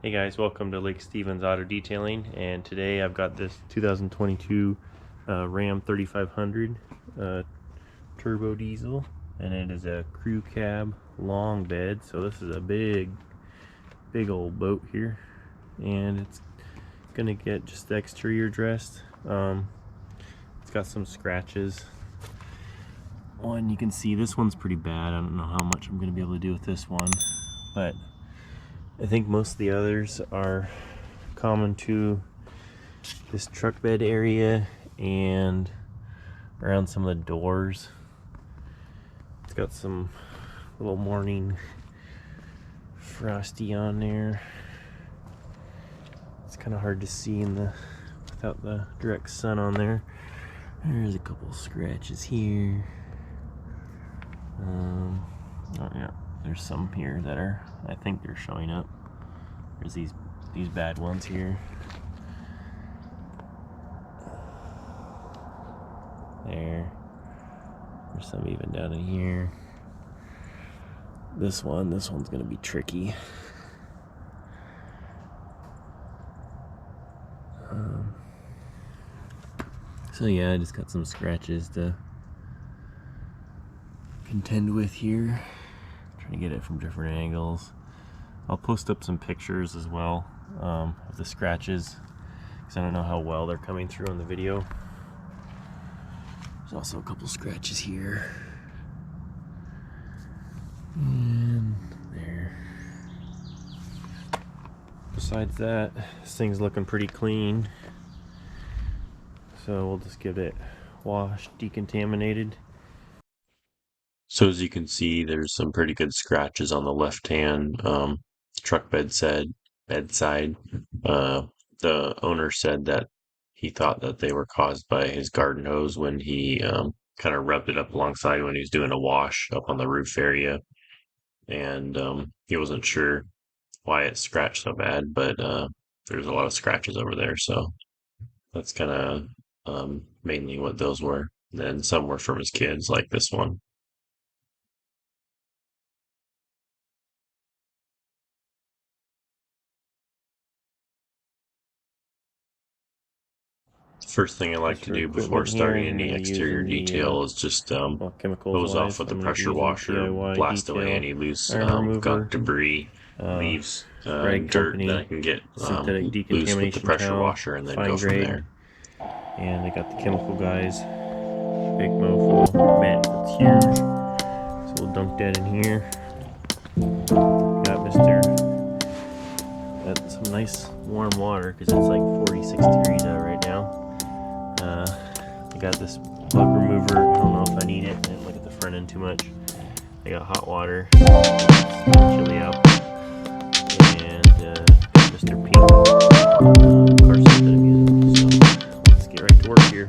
Hey guys, welcome to Lake Stevens Auto Detailing, and today I've got this 2022 Ram 3500 turbo diesel, and it is a crew cab long bed. So this is a big old boat here, and it's gonna get just the exterior dressed. It's got some scratches. One, you can see this one's pretty bad. I don't know how much I'm gonna be able to do with this one, but I think most of the others are common to this truck bed area and around some of the doors. It's got some little morning frosty on there. It's kind of hard to see without the direct sun on there. There's a couple scratches here. Oh yeah, there's some here that are, I think they're showing up. There's these bad ones here. There's some even down in here. This one's gonna be tricky. So yeah, I just got some scratches to contend with here. Trying to get it from different angles. I'll post up some pictures as well of the scratches, because I don't know how well they're coming through on the video. There's also a couple scratches here and there. Besides that, this thing's looking pretty clean, so we'll just get it washed, decontaminated. So as you can see, there's some pretty good scratches on the left hand truck bedside. The owner said that he thought that they were caused by his garden hose when he kind of rubbed it up alongside when he was doing a wash up on the roof area, and he wasn't sure why it scratched so bad, but there's a lot of scratches over there, so that's kind of mainly what those were. And then some were from his kids, like this one. First thing I like to do before starting any exterior detail is just hose off with the pressure washer, blast away any loose gunk, debris, leaves, dirt that I can get loose with the pressure washer, and then go from there. And I got the chemical guys, big mofo mitt, that's huge, so we'll dunk that in here. Got some nice warm water, because it's like 46 degrees out right now. I got this plug remover. I don't know if I need it. I didn't look at the front end too much. I got hot water. It's chilly out. And Mr. Pink carson that I'm using. So let's get right to work here.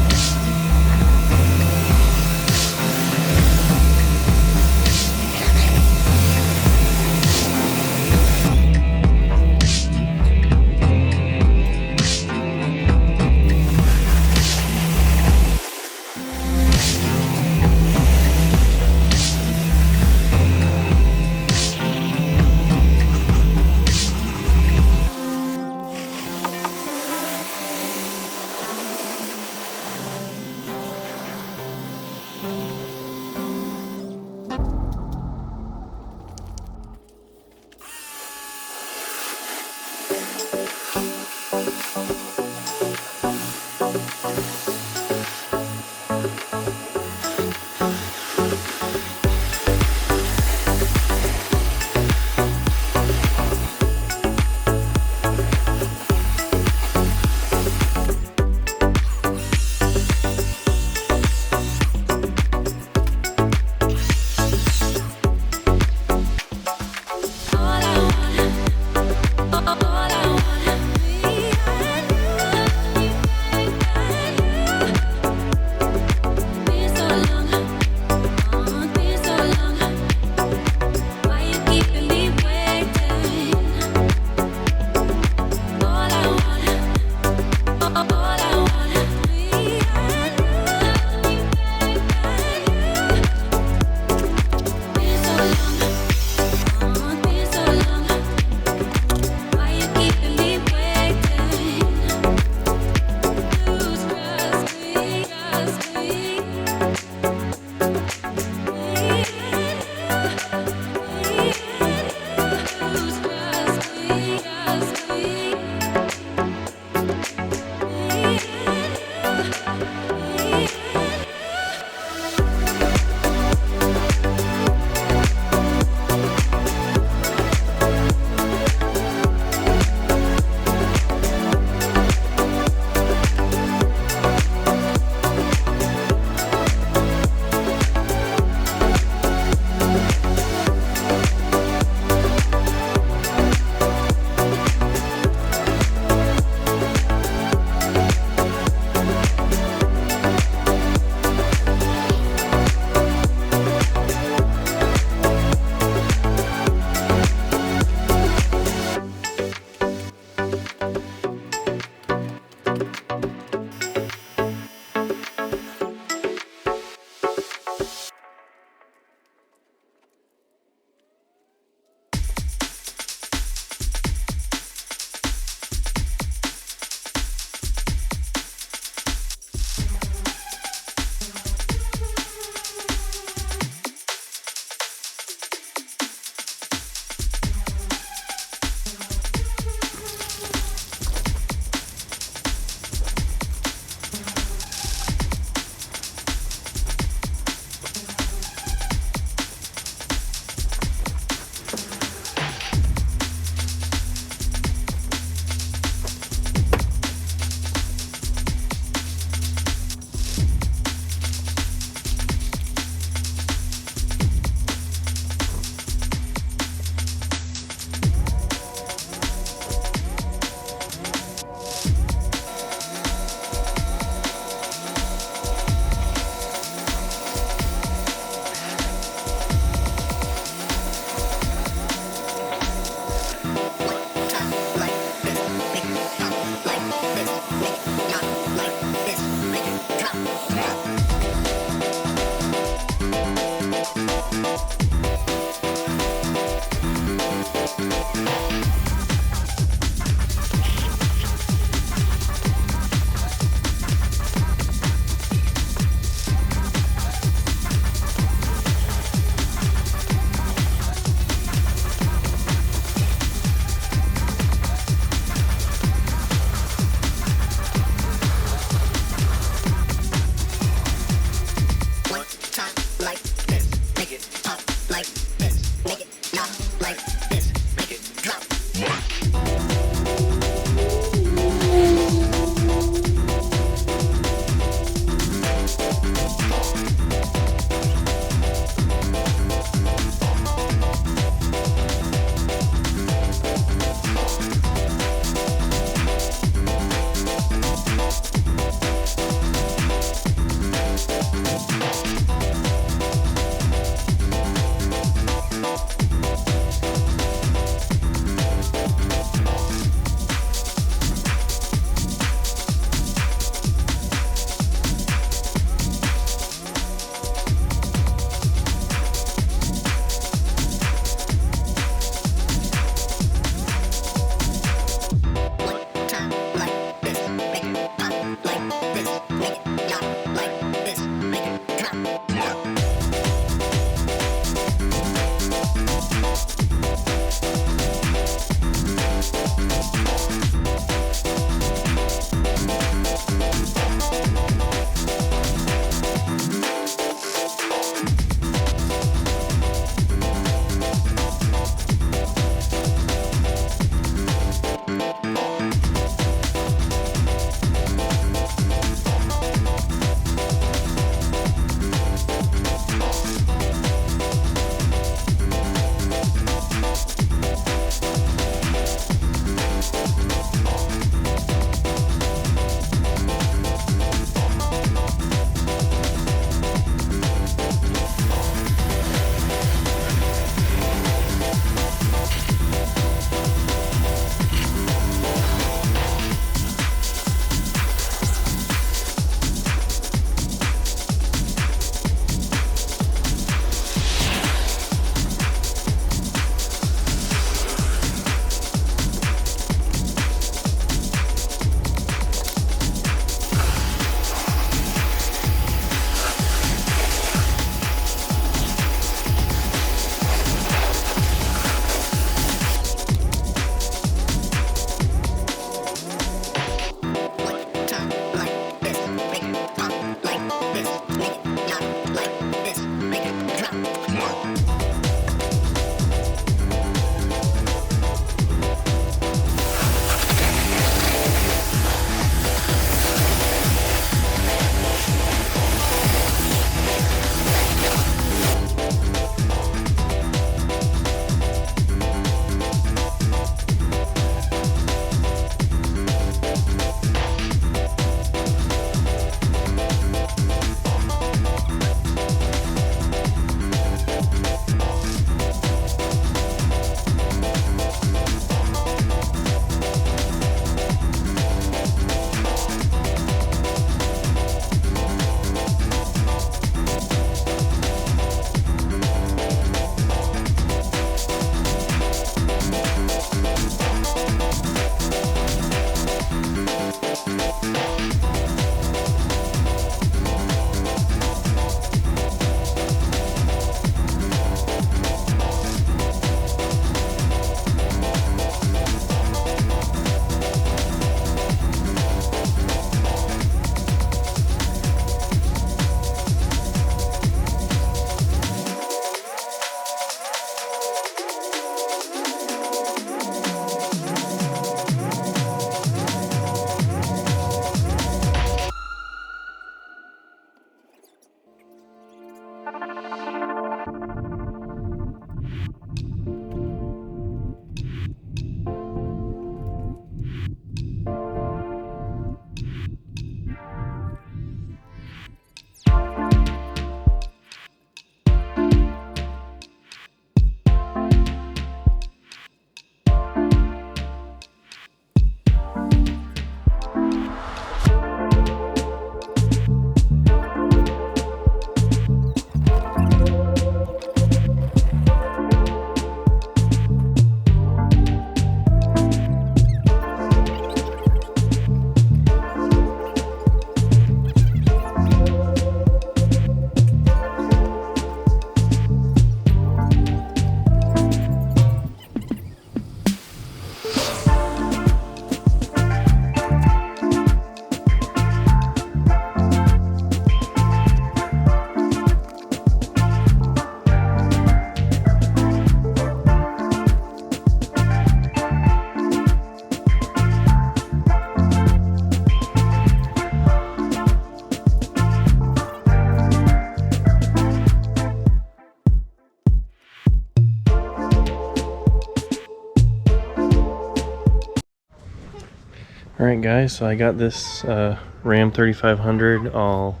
Alright guys, so I got this Ram 3500 all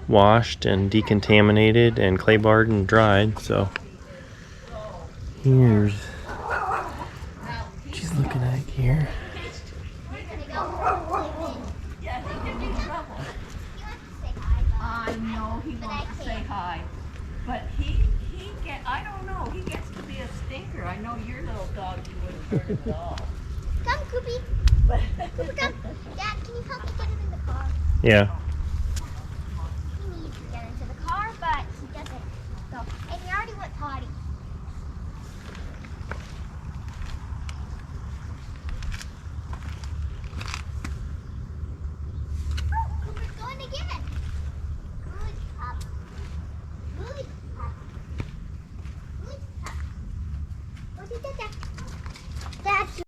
washed and decontaminated and clay barred and dried, so here's what she's looking at here. I know he wants to say hi, but I don't know, he gets to be a stinker. I know your little dog, you wouldn't hurt him at all. Come, Koopy. Koopy, come. Dad, can you help me get him in the car? Yeah.